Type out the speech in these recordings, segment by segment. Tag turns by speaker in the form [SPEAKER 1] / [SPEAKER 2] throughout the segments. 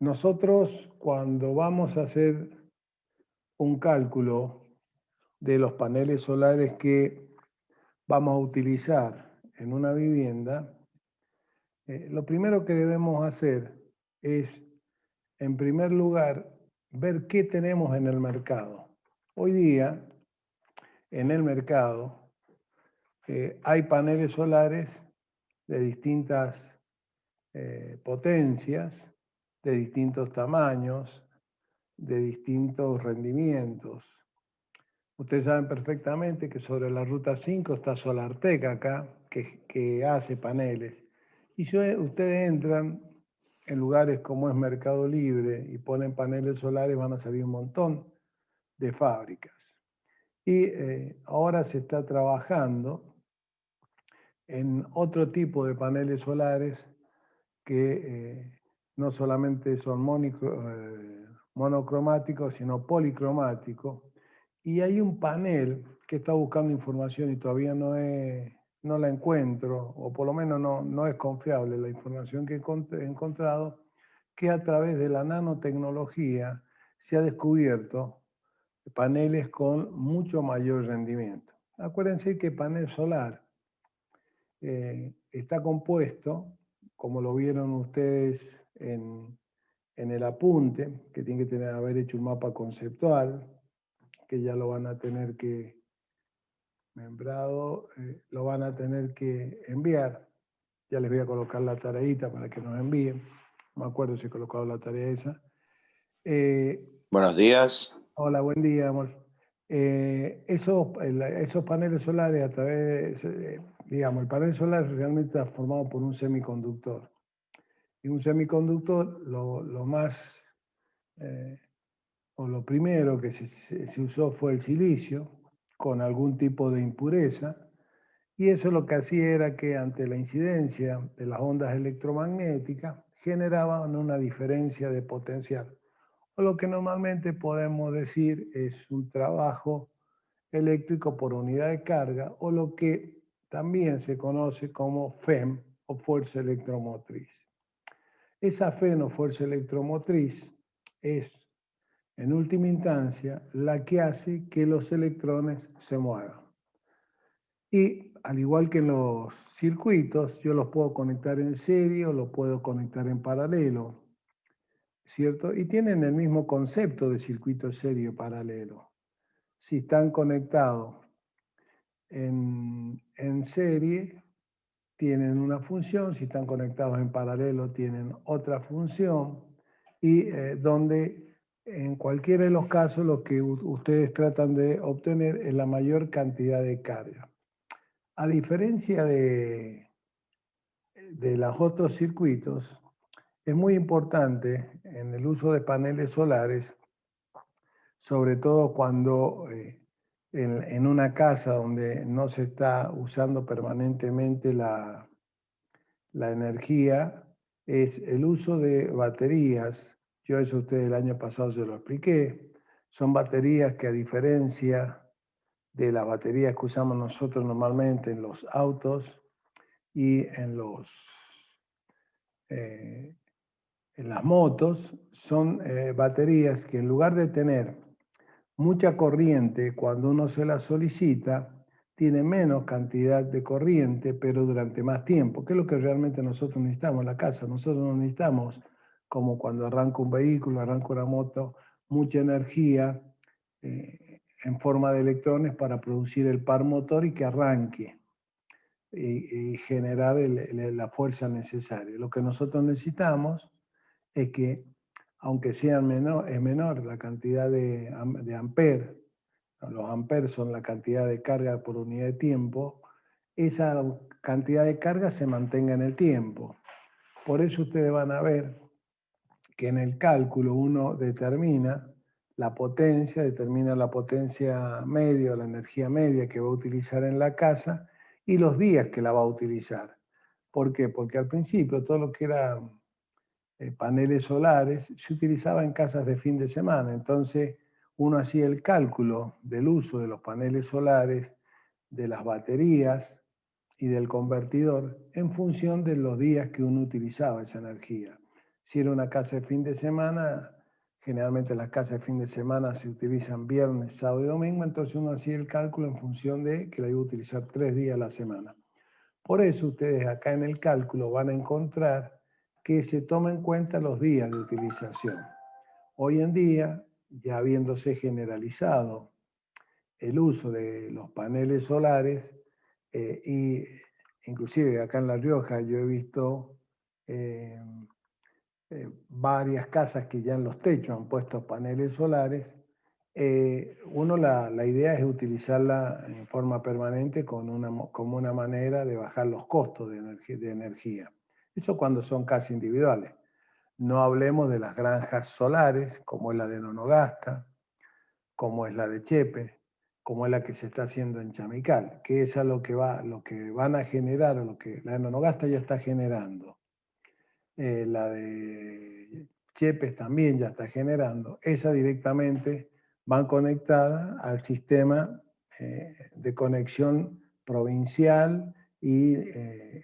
[SPEAKER 1] Nosotros cuando vamos a hacer un cálculo de los paneles solares que vamos a utilizar en una vivienda, lo primero que debemos hacer es, en primer lugar, ver qué tenemos en el mercado. Hoy día, en el mercado, hay paneles solares de distintas potencias, de distintos tamaños, de distintos rendimientos. Ustedes saben perfectamente que sobre la Ruta 5 está Solartec acá, que hace paneles. Y si ustedes entran en lugares como es Mercado Libre y ponen paneles solares, van a salir un montón de fábricas. Y ahora se está trabajando en otro tipo de paneles solares que no solamente son monocromáticos, sino policromáticos. Y hay un panel que está buscando información y todavía no la encuentro, o por lo menos no es confiable la información que he encontrado, que a través de la nanotecnología se ha descubierto paneles con mucho mayor rendimiento. Acuérdense que panel solar está compuesto, como lo vieron ustedes en el apunte, que tiene que haber hecho un mapa conceptual, que ya lo van a tener que, membrado, lo van a tener que enviar. Ya les voy a colocar la tareita para que nos envíen. No me acuerdo si he colocado la tarea esa.
[SPEAKER 2] Buenos días.
[SPEAKER 1] Hola, buen día, amor. Esos paneles solares a través, digamos, el panel solar realmente está formado por un semiconductor. Y un semiconductor, lo más, o lo primero que se usó fue el silicio, con algún tipo de impureza, y eso lo que hacía era que ante la incidencia de las ondas electromagnéticas generaban una diferencia de potencial, o lo que normalmente podemos decir es un trabajo eléctrico por unidad de carga, o lo que también se conoce como FEM, o fuerza electromotriz. Esa FEM o fuerza electromotriz es, en última instancia, la que hace que los electrones se muevan. Y al igual que en los circuitos, yo los puedo conectar en serie o los puedo conectar en paralelo, ¿cierto? Y tienen el mismo concepto de circuito serie paralelo. Si están conectados en serie, tienen una función, si están conectados en paralelo, tienen otra función, y donde en cualquiera de los casos lo que ustedes tratan de obtener es la mayor cantidad de carga. A diferencia de los otros circuitos, es muy importante en el uso de paneles solares, sobre todo cuando en una casa donde no se está usando permanentemente la energía, es el uso de baterías. Yo eso a ustedes el año pasado se lo expliqué. Son baterías que, a diferencia de las baterías que usamos nosotros normalmente en los autos y en las motos, son baterías que, en lugar de tener mucha corriente cuando uno se la solicita, tiene menos cantidad de corriente, pero durante más tiempo, que es lo que realmente nosotros necesitamos en la casa. Nosotros no necesitamos, como cuando arranca un vehículo, arranca una moto, mucha energía en forma de electrones para producir el par motor y que arranque y generar la fuerza necesaria. Lo que nosotros necesitamos es que, aunque es menor la cantidad de amperes, los amperes son la cantidad de carga por unidad de tiempo, esa cantidad de carga se mantenga en el tiempo. Por eso ustedes van a ver que en el cálculo uno determina la potencia media o la energía media que va a utilizar en la casa y los días que la va a utilizar. ¿Por qué? Porque al principio todo lo que era paneles solares se utilizaba en casas de fin de semana. Entonces uno hacía el cálculo del uso de los paneles solares, de las baterías y del convertidor en función de los días que uno utilizaba esa energía. Si era una casa de fin de semana, generalmente las casas de fin de semana se utilizan viernes, sábado y domingo, entonces uno hacía el cálculo en función de que la iba a utilizar 3 días a la semana. Por eso ustedes acá en el cálculo van a encontrar que se tomen en cuenta los días de utilización. Hoy en día, ya habiéndose generalizado el uso de los paneles solares, y inclusive acá en La Rioja yo he visto varias casas que ya en los techos han puesto paneles solares. La idea es utilizarla en forma permanente como una manera de bajar los costos de energía. Eso cuando son casas individuales. No hablemos de las granjas solares, como es la de Nonogasta, como es la de Chepe, como es la que se está haciendo en Chamical, que es a lo que van a generar, o lo que la de Nonogasta ya está generando. La de Chepes también ya está generando. Esa directamente van conectadas al sistema de conexión provincial y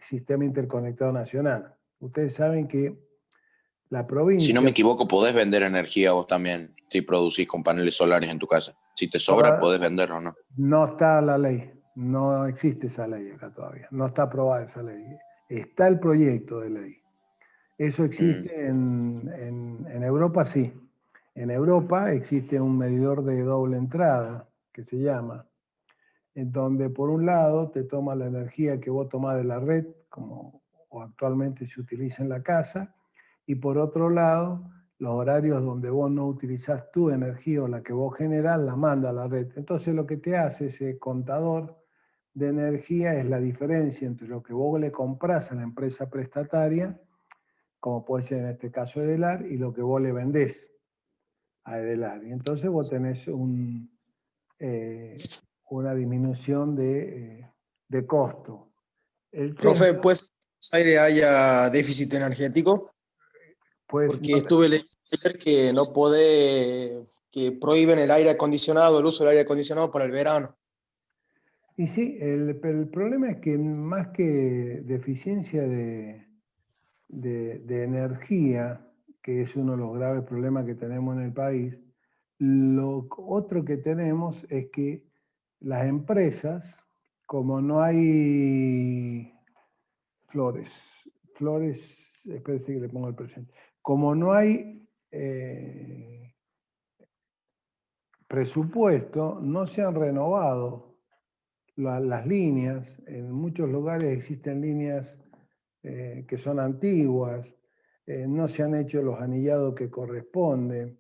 [SPEAKER 1] sistema interconectado nacional. Ustedes saben que la provincia...
[SPEAKER 2] Si no me equivoco, podés vender energía vos también si producís con paneles solares en tu casa. Si te sobra, podés venderlo, ¿no?
[SPEAKER 1] No está la ley, no existe esa ley acá todavía, no está aprobada esa ley. Está el proyecto de ley. Eso existe en Europa, sí. En Europa existe un medidor de doble entrada, que se llama, en donde por un lado te toma la energía que vos tomás de la red, como o actualmente se utiliza en la casa, y por otro lado, los horarios donde vos no utilizás tu energía o la que vos generás, la manda a la red. Entonces lo que te hace ese contador de energía es la diferencia entre lo que vos le comprás a la empresa prestataria, como puede ser en este caso Edelar, y lo que vos le vendés a Edelar. Y entonces vos tenés una disminución de costo.
[SPEAKER 3] Profe, pues aire haya déficit energético,
[SPEAKER 1] pues,
[SPEAKER 3] porque estuve leyendo ayer que no puede, que prohíben el aire acondicionado, el uso del aire acondicionado para el verano.
[SPEAKER 1] Y sí, el problema es que más que deficiencia de energía, que es uno de los graves problemas que tenemos en el país, lo otro que tenemos es que las empresas, como no hay flores, espérese que le pongo el presente, como no hay presupuesto, no se han renovado las líneas. En muchos lugares existen líneas que son antiguas, no se han hecho los anillados que corresponden,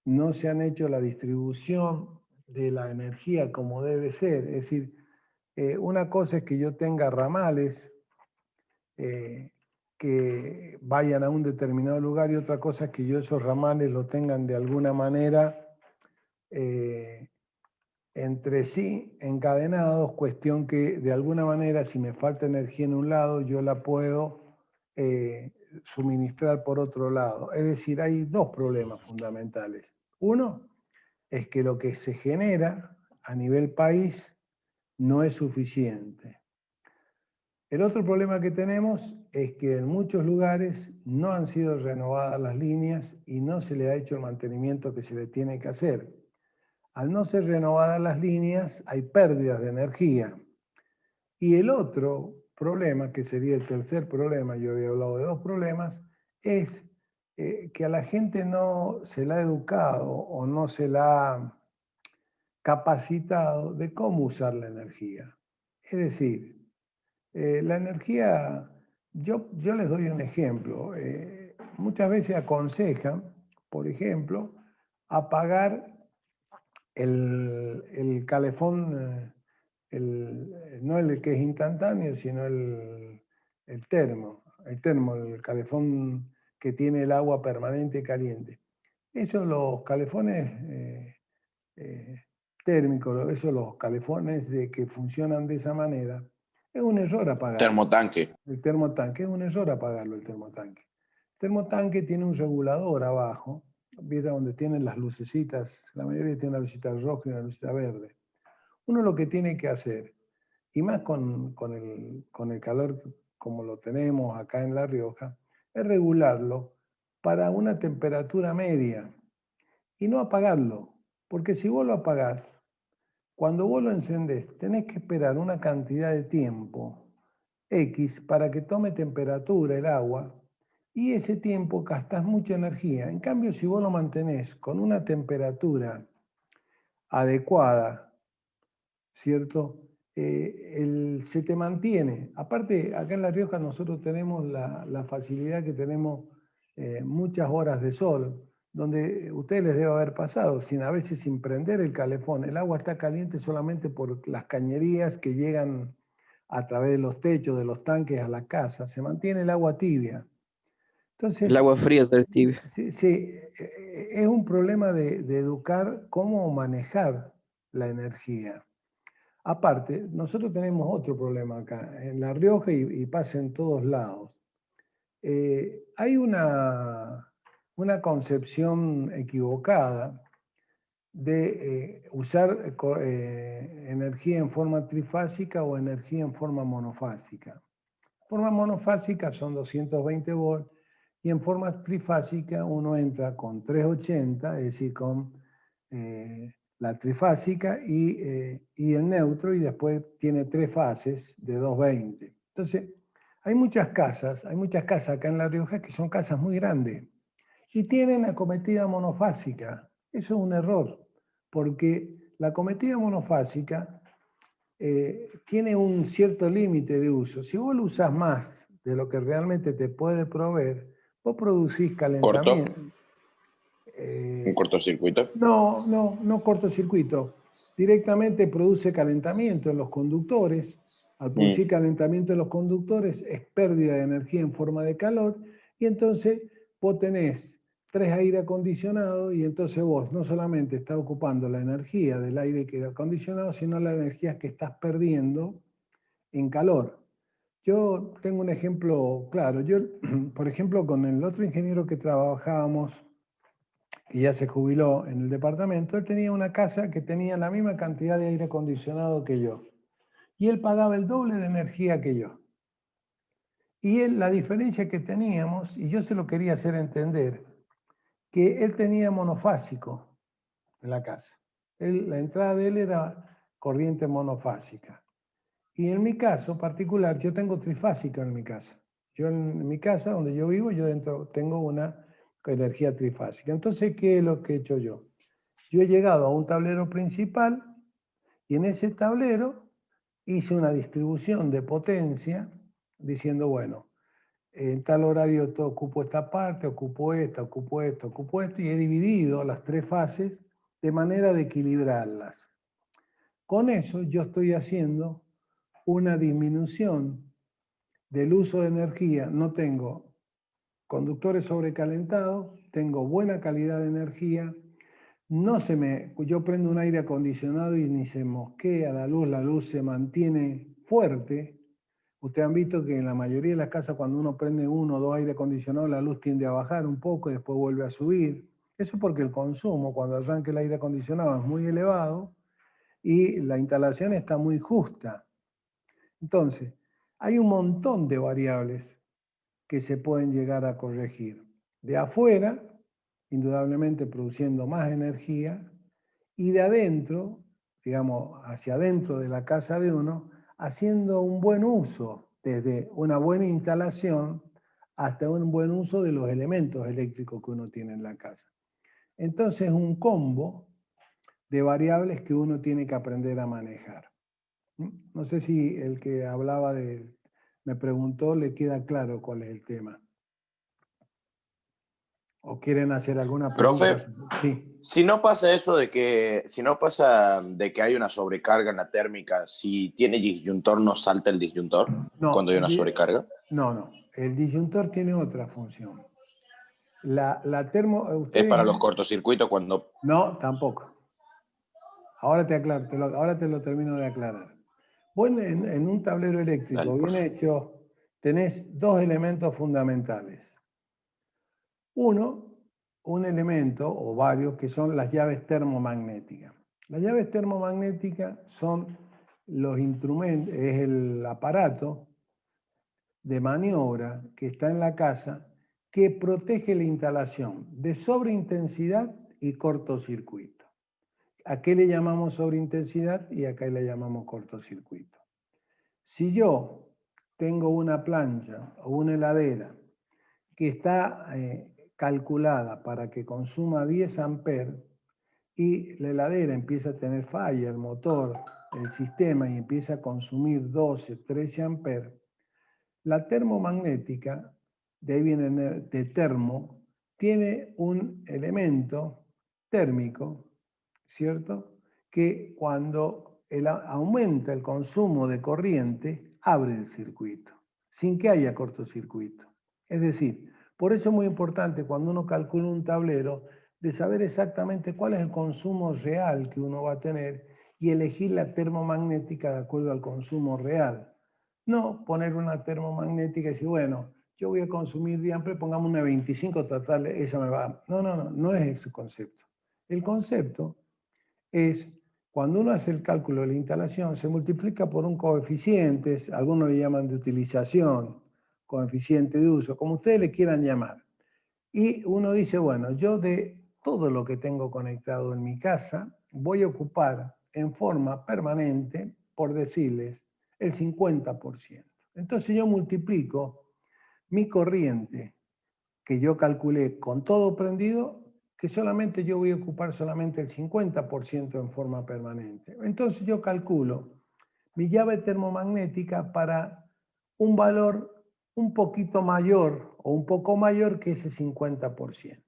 [SPEAKER 1] no se han hecho la distribución de la energía como debe ser. Es decir, una cosa es que yo tenga ramales que vayan a un determinado lugar y otra cosa es que yo esos ramales lo tengan de alguna manera entre sí encadenados, cuestión que de alguna manera si me falta energía en un lado yo la puedo suministrar por otro lado. Es decir, hay dos problemas fundamentales. Uno es que lo que se genera a nivel país no es suficiente. El otro problema que tenemos es que en muchos lugares no han sido renovadas las líneas y no se le ha hecho el mantenimiento que se le tiene que hacer. Al no ser renovadas las líneas, hay pérdidas de energía. Y el otro problema, que sería el tercer problema, yo había hablado de dos problemas, es que a la gente no se la ha educado o no se la ha capacitado de cómo usar la energía. Es decir, la energía, yo les doy un ejemplo. Muchas veces aconsejan, por ejemplo, apagar el calefón, no el que es instantáneo, sino el termo, el calefón que tiene el agua permanente y caliente. Esos los calefones térmicos, esos los calefones que funcionan de esa manera, es un error apagarlo.
[SPEAKER 2] Termotanque.
[SPEAKER 1] El termotanque es un error apagarlo, el termotanque. El termotanque tiene un regulador abajo, ¿viste? Donde tienen las lucecitas, la mayoría tiene una lucecita roja y una lucecita verde. Uno lo que tiene que hacer, y más con el calor como lo tenemos acá en La Rioja, es regularlo para una temperatura media y no apagarlo, porque si vos lo apagás, cuando vos lo encendés, tenés que esperar una cantidad de tiempo X para que tome temperatura el agua y ese tiempo gastás mucha energía. En cambio, si vos lo mantenés con una temperatura adecuada, ¿cierto? Se te mantiene. Aparte, acá en La Rioja nosotros tenemos la facilidad que tenemos muchas horas de sol, donde ustedes les debe haber pasado, a veces sin prender el calefón. El agua está caliente solamente por las cañerías que llegan a través de los techos, de los tanques a la casa. Se mantiene el agua tibia.
[SPEAKER 4] El
[SPEAKER 1] Entonces,
[SPEAKER 4] agua fría está tibia.
[SPEAKER 1] sí, es un problema de educar cómo manejar la energía. Aparte, nosotros tenemos otro problema acá, en La Rioja y pasa en todos lados. Hay una concepción equivocada de usar energía en forma trifásica o energía en forma monofásica. Forma monofásica son 220 volts y en forma trifásica uno entra con 380, es decir, con la trifásica y el neutro, y después tiene 3 fases de 220. Entonces, hay muchas casas acá en La Rioja que son casas muy grandes y tienen acometida monofásica. Eso es un error, porque la acometida monofásica tiene un cierto límite de uso. Si vos lo usás más de lo que realmente te puede proveer, vos producís calentamiento.
[SPEAKER 2] ¿Un cortocircuito?
[SPEAKER 1] No cortocircuito. Directamente produce calentamiento en los conductores. Al producir calentamiento en los conductores es pérdida de energía en forma de calor y entonces vos tenés 3 aire acondicionados y entonces vos no solamente estás ocupando la energía del aire acondicionado, sino la energía que estás perdiendo en calor. Yo tengo un ejemplo claro. Yo, por ejemplo, con el otro ingeniero que trabajábamos, que ya se jubiló en el departamento, él tenía una casa que tenía la misma cantidad de aire acondicionado que yo. Y él pagaba el doble de energía que yo. Y él, la diferencia que teníamos, y yo se lo quería hacer entender, que él tenía monofásico en la casa. La entrada de él era corriente monofásica. Y en mi caso particular, yo tengo trifásica en mi casa. Yo en mi casa, donde yo vivo, yo dentro tengo una energía trifásica. Entonces, ¿qué es lo que he hecho yo? Yo he llegado a un tablero principal y en ese tablero hice una distribución de potencia diciendo, bueno, en tal horario ocupo esta parte, ocupo esta, ocupo esto, ocupo esto, y he dividido las 3 fases de manera de equilibrarlas. Con eso yo estoy haciendo una disminución del uso de energía. No tengo conductores sobrecalentados, tengo buena calidad de energía, yo prendo un aire acondicionado y ni se mosquea la luz se mantiene fuerte. Ustedes han visto que en la mayoría de las casas cuando uno prende 1 o 2 aire acondicionados la luz tiende a bajar un poco y después vuelve a subir. Eso porque el consumo cuando arranca el aire acondicionado es muy elevado y la instalación está muy justa. Entonces, hay un montón de variables que se pueden llegar a corregir. De afuera, indudablemente produciendo más energía, y de adentro, digamos, hacia adentro de la casa de uno, haciendo un buen uso, desde una buena instalación hasta un buen uso de los elementos eléctricos que uno tiene en la casa. Entonces, un combo de variables que uno tiene que aprender a manejar. No sé si el que hablaba me preguntó, le queda claro cuál es el tema. ¿O quieren hacer alguna pregunta?
[SPEAKER 2] Profe,
[SPEAKER 1] Sí.
[SPEAKER 2] si no pasa eso si no pasa de que hay una sobrecarga en la térmica, si tiene disyuntor, ¿no salta el disyuntor cuando hay una sobrecarga?
[SPEAKER 1] No. El disyuntor tiene otra función.
[SPEAKER 2] ¿Es para los cortocircuitos cuando...?
[SPEAKER 1] No, tampoco. Ahora te aclaro, ahora te lo termino de aclarar. Bueno, en un tablero eléctrico bien hecho, tenés 2 elementos fundamentales. Un elemento o varios que son las llaves termomagnéticas. Las llaves termomagnéticas son los instrumentos, es el aparato de maniobra que está en la casa que protege la instalación de sobreintensidad y cortocircuito. ¿A qué le llamamos sobreintensidad y a qué le llamamos cortocircuito? Si yo tengo una plancha o una heladera que está calculada para que consuma 10 amperes y la heladera empieza a tener falla, el motor, el sistema, y empieza a consumir 12, 13 amperes, la termomagnética, de ahí viene de termo, tiene un elemento térmico, ¿cierto? Que cuando aumenta el consumo de corriente, abre el circuito, sin que haya cortocircuito. Es decir, por eso es muy importante cuando uno calcula un tablero, de saber exactamente cuál es el consumo real que uno va a tener y elegir la termomagnética de acuerdo al consumo real. No poner una termomagnética y decir, bueno, yo voy a consumir 10 amperes, pongamos una 25, total, esa me va. No es ese concepto. El concepto es, cuando uno hace el cálculo de la instalación, se multiplica por un coeficiente, algunos le llaman de utilización, coeficiente de uso, como ustedes le quieran llamar. Y uno dice, bueno, yo de todo lo que tengo conectado en mi casa, voy a ocupar en forma permanente, por decirles, el 50%. Entonces yo multiplico mi corriente que yo calculé con todo prendido, que solamente yo voy a ocupar solamente el 50% en forma permanente. Entonces yo calculo mi llave termomagnética para un valor un poquito mayor o un poco mayor que ese 50%.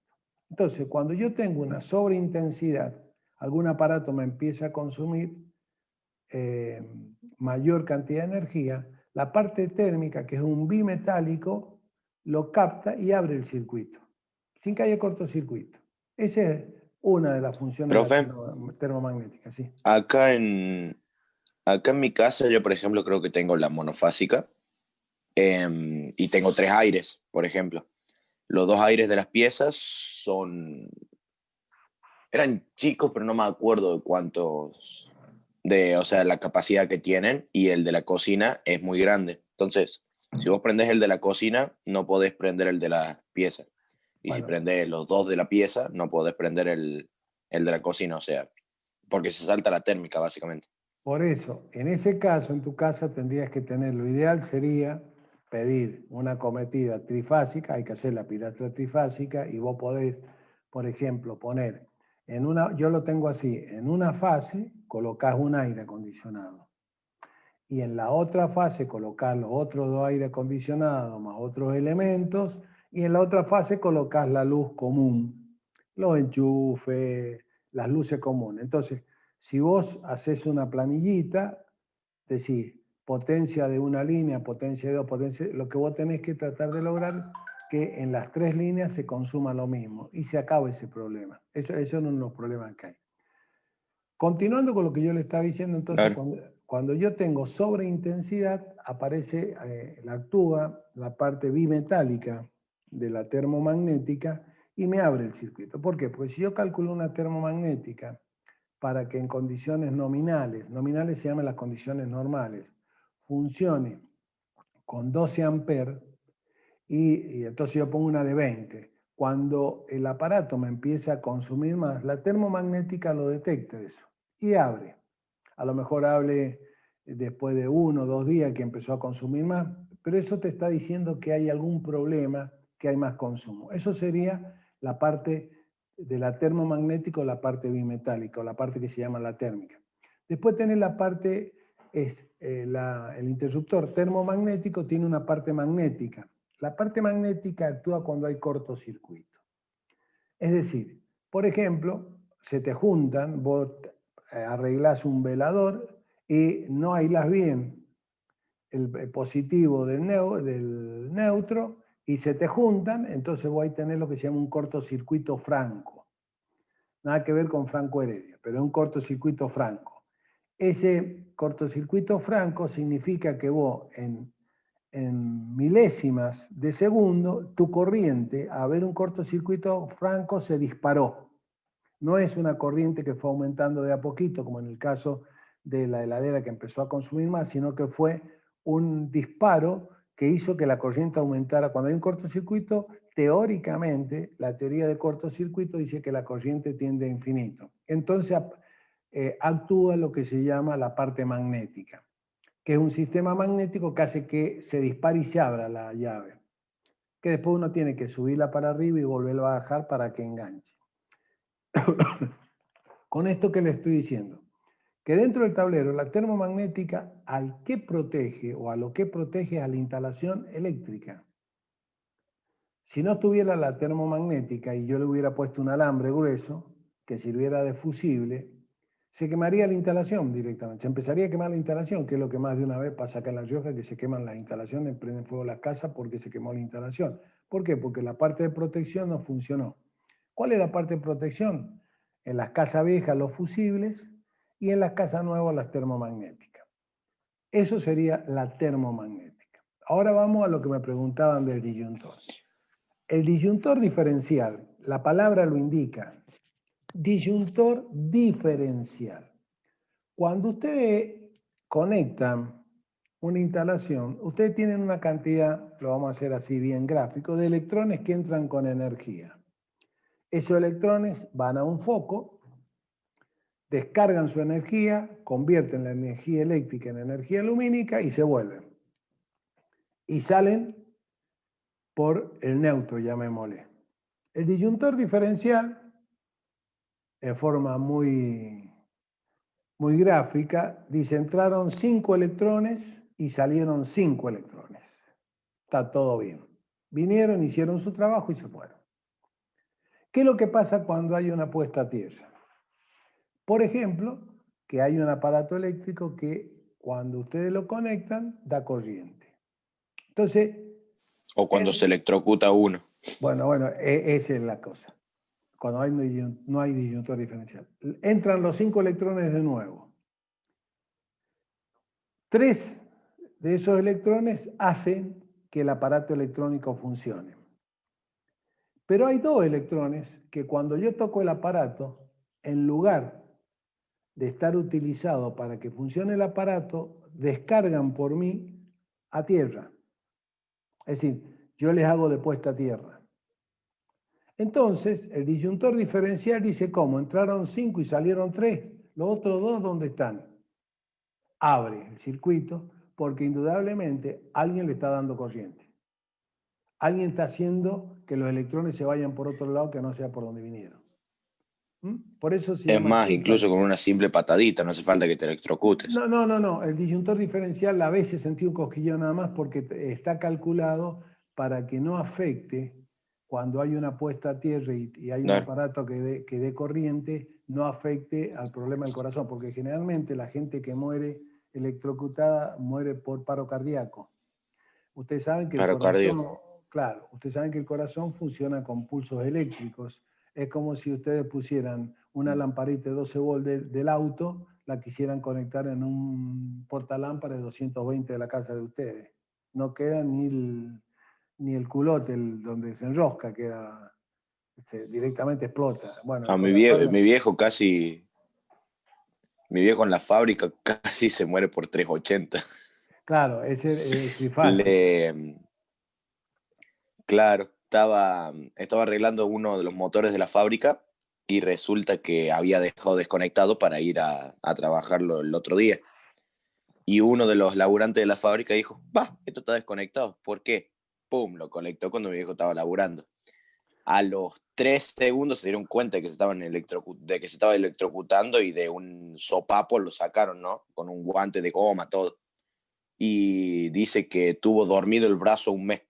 [SPEAKER 1] Entonces, cuando yo tengo una sobreintensidad, algún aparato me empieza a consumir mayor cantidad de energía, la parte térmica, que es un bimetálico, lo capta y abre el circuito, sin que haya cortocircuito. Esa es una de las funciones
[SPEAKER 2] Profe,
[SPEAKER 1] de la termomagnética, sí.
[SPEAKER 2] acá en mi casa yo, por ejemplo, creo que tengo la monofásica y tengo 3 aires, por ejemplo. Los 2 aires de las piezas eran chicos, pero no me acuerdo de cuántos, o sea, la capacidad que tienen, y el de la cocina es muy grande. Entonces, si vos prendés el de la cocina, no podés prender el de la pieza. Y si
[SPEAKER 1] Bueno,
[SPEAKER 2] prendés los 2 de la pieza, no podés prender el de la cocina, o sea, porque se salta la térmica, básicamente.
[SPEAKER 1] por eso, en ese caso, en tu casa tendrías que tener, lo ideal sería pedir una cometida trifásica, hay que hacer la pilastra trifásica y vos podés, por ejemplo, poner en una, yo lo tengo así, en una fase colocás un aire acondicionado y en la otra fase colocás los otros 2 aire acondicionados más otros elementos y en la otra fase colocás la luz común, los enchufes, las luces comunes. Entonces, si vos haces una planillita, decís potencia de una línea, potencia de 2, potencia, lo que vos tenés que tratar de lograr que en las 3 líneas se consuma lo mismo y se acaba ese problema. Eso es uno de los problemas que hay. Continuando con lo que yo le estaba diciendo, entonces
[SPEAKER 2] Claro.
[SPEAKER 1] cuando yo tengo sobreintensidad, aparece, actúa la parte bimetálica de la termomagnética y me abre el circuito. ¿Por qué? Porque si yo calculo una termomagnética para que en condiciones nominales se llaman las condiciones normales, funcione con 12 amperes y entonces yo pongo una de 20. Cuando el aparato me empieza a consumir más, la termomagnética lo detecta eso y abre. A lo mejor hable después de 1 o 2 días que empezó a consumir más, pero eso te está diciendo que hay algún problema, que hay más consumo. Eso sería la parte de la termomagnética o la parte bimetálica, o la parte que se llama la térmica. Después tenés la parte, el interruptor termomagnético tiene una parte magnética. La parte magnética actúa cuando hay cortocircuito. Es decir, por ejemplo, se te juntan, vos arreglás un velador y no aislas bien el positivo del neutro y se te juntan, entonces vos ahí tenés lo que se llama un cortocircuito franco. Nada que ver con Franco Heredia, pero es un cortocircuito franco. Ese cortocircuito franco significa que vos en milésimas de segundo, tu corriente, a ver un cortocircuito franco, se disparó. No es una corriente que fue aumentando de a poquito, como en el caso de la heladera que empezó a consumir más, sino que fue un disparo que hizo que la corriente aumentara. Cuando hay un cortocircuito, teóricamente, la teoría de cortocircuito dice que la corriente tiende a infinito. Entonces actúa lo que se llama la parte magnética, que es un sistema magnético que hace que se dispare y se abra la llave, que después uno tiene que subirla para arriba y volverla a bajar para que enganche. Con esto que le estoy diciendo, que dentro del tablero la termomagnética al que protege o a lo que protege es a la instalación eléctrica. Si no tuviera la termomagnética y yo le hubiera puesto un alambre grueso que sirviera de fusible, se quemaría la instalación directamente. Se empezaría a quemar la instalación, que es lo que más de una vez pasa acá en La Rioja, que se queman las instalaciones, prenden fuego las casas porque se quemó la instalación. ¿Por qué? Porque la parte de protección no funcionó. ¿Cuál es la parte de protección? En las casas viejas los fusibles y en las casas nuevas las termomagnéticas. Eso sería la termomagnética. Ahora vamos a lo que me preguntaban del disyuntor. El disyuntor diferencial, la palabra lo indica, disyuntor diferencial. Cuando ustedes conectan una instalación, ustedes tienen una cantidad, lo vamos a hacer así bien gráfico, de electrones que entran con energía. Esos electrones van a un foco, descargan su energía, convierten la energía eléctrica en energía lumínica y se vuelven. Y salen por el neutro, llamémosle. El disyuntor diferencial, de forma muy gráfica, dice entraron 5 electrones y salieron 5 electrones. Está todo bien. Vinieron, hicieron su trabajo y se fueron. ¿Qué es lo que pasa cuando hay una puesta a tierra? Por ejemplo, que hay un aparato eléctrico que cuando ustedes lo conectan da corriente. Entonces...
[SPEAKER 2] O cuando se electrocuta uno.
[SPEAKER 1] Bueno, esa es la cosa. Cuando no hay disyuntor diferencial. Entran los 5 electrones de nuevo. 3 de esos electrones hacen que el aparato electrónico funcione. Pero hay 2 electrones que cuando yo toco el aparato, en lugar de estar utilizado para que funcione el aparato, descargan por mí a tierra. Es decir, yo les hago de puesta a tierra. Entonces, el disyuntor diferencial dice, ¿cómo? Entraron 5 y salieron 3. ¿Los otros 2 dónde están? Abre el circuito porque indudablemente alguien le está dando corriente. Alguien está haciendo que los electrones se vayan por otro lado que no sea por donde vinieron. Por eso se
[SPEAKER 2] Es
[SPEAKER 1] llama
[SPEAKER 2] más,
[SPEAKER 1] feedback.
[SPEAKER 2] incluso con una simple patadita, no hace falta que te electrocutes.
[SPEAKER 1] No. El disyuntor diferencial a veces sentí un cosquilleo nada más porque está calculado para que no afecte cuando hay una puesta a tierra y hay un aparato que dé corriente, no afecte al problema del corazón, porque generalmente la gente que muere electrocutada muere por paro cardíaco. Ustedes saben que el corazón, claro, ustedes saben que el corazón funciona con pulsos eléctricos. Es como si ustedes pusieran una lamparita de 12 volts del auto, la quisieran conectar en un portalámpara de 220 de la casa de ustedes. No queda ni el culote donde se enrosca, directamente explota. Bueno,
[SPEAKER 2] mi viejo casi, mi viejo en la fábrica casi se muere por 380.
[SPEAKER 1] Claro, ese es trifásico.
[SPEAKER 2] Claro, estaba arreglando uno de los motores de la fábrica y resulta que había dejado desconectado para ir a trabajarlo el otro día. Y uno de los laburantes de la fábrica dijo, esto está desconectado. ¿Por qué? Pum, lo conectó cuando mi viejo estaba laburando. A los 3 segundos se dieron cuenta de que se estaba electrocutando y de un sopapo lo sacaron, ¿no? Con un guante de goma, todo. Y dice que tuvo dormido el brazo un mes.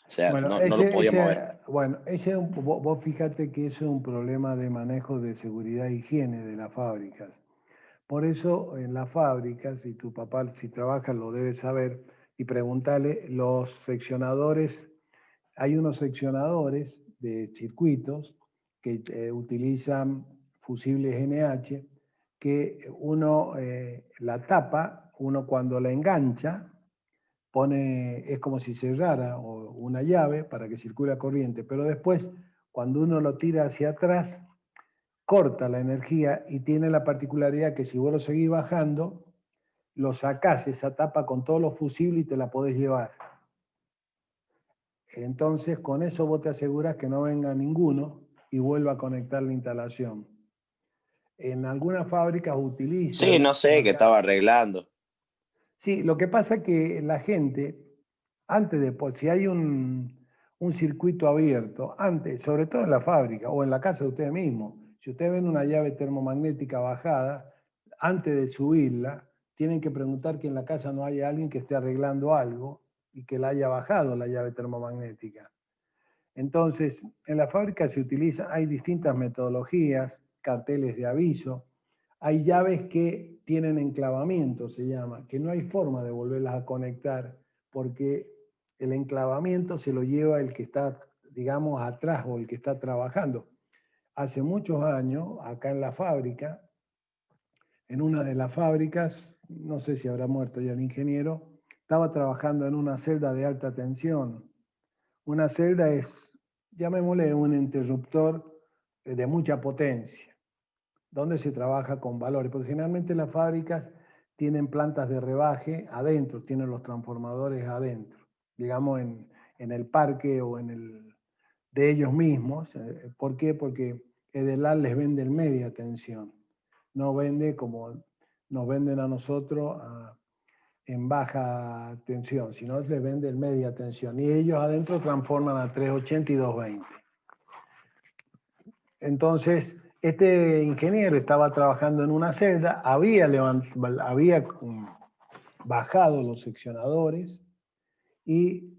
[SPEAKER 2] O sea, no lo podía mover.
[SPEAKER 1] Bueno, vos fíjate que ese es un problema de manejo de seguridad e higiene de las fábricas. Por eso en las fábricas, y tu papá si trabaja lo debe saber, y preguntarle, los seccionadores, hay unos seccionadores de circuitos que utilizan fusibles NH, que uno la tapa, uno cuando la engancha, es como si cerrara una llave para que circule la corriente, pero después, cuando uno lo tira hacia atrás, corta la energía y tiene la particularidad que si vos lo seguís bajando, lo sacás esa tapa con todos los fusibles y te la podés llevar. Entonces, con eso vos te aseguras que no venga ninguno y vuelva a conectar la instalación. En algunas fábricas
[SPEAKER 2] Sí,
[SPEAKER 1] utilizan
[SPEAKER 2] no sé, que estaba arreglando.
[SPEAKER 1] Sí, lo que pasa es que la gente, antes de, pues, si hay un circuito abierto, antes, sobre todo en la fábrica o en la casa de usted mismo, si ustedes ven una llave termomagnética bajada, antes de subirla, tienen que preguntar que en la casa no haya alguien que esté arreglando algo y que la haya bajado la llave termomagnética. Entonces, en la fábrica se utiliza, hay distintas metodologías, carteles de aviso, hay llaves que tienen enclavamiento, se llama, que no hay forma de volverlas a conectar porque el enclavamiento se lo lleva el que está, digamos, atrás o el que está trabajando. Hace muchos años, acá en la fábrica, en una de las fábricas, no sé si habrá muerto ya el ingeniero, estaba trabajando en una celda de alta tensión. Una celda es, llamémosle, un interruptor de mucha potencia, donde se trabaja con valores, porque generalmente las fábricas tienen plantas de rebaje adentro, tienen los transformadores adentro, digamos en el parque o en el de ellos mismos. ¿Por qué? Porque Edelal les vende el media tensión, no vende como nos venden a nosotros en baja tensión, sino les vende el media tensión y ellos adentro transforman a 380 y 220. Entonces, este ingeniero estaba trabajando en una celda, había bajado los seccionadores y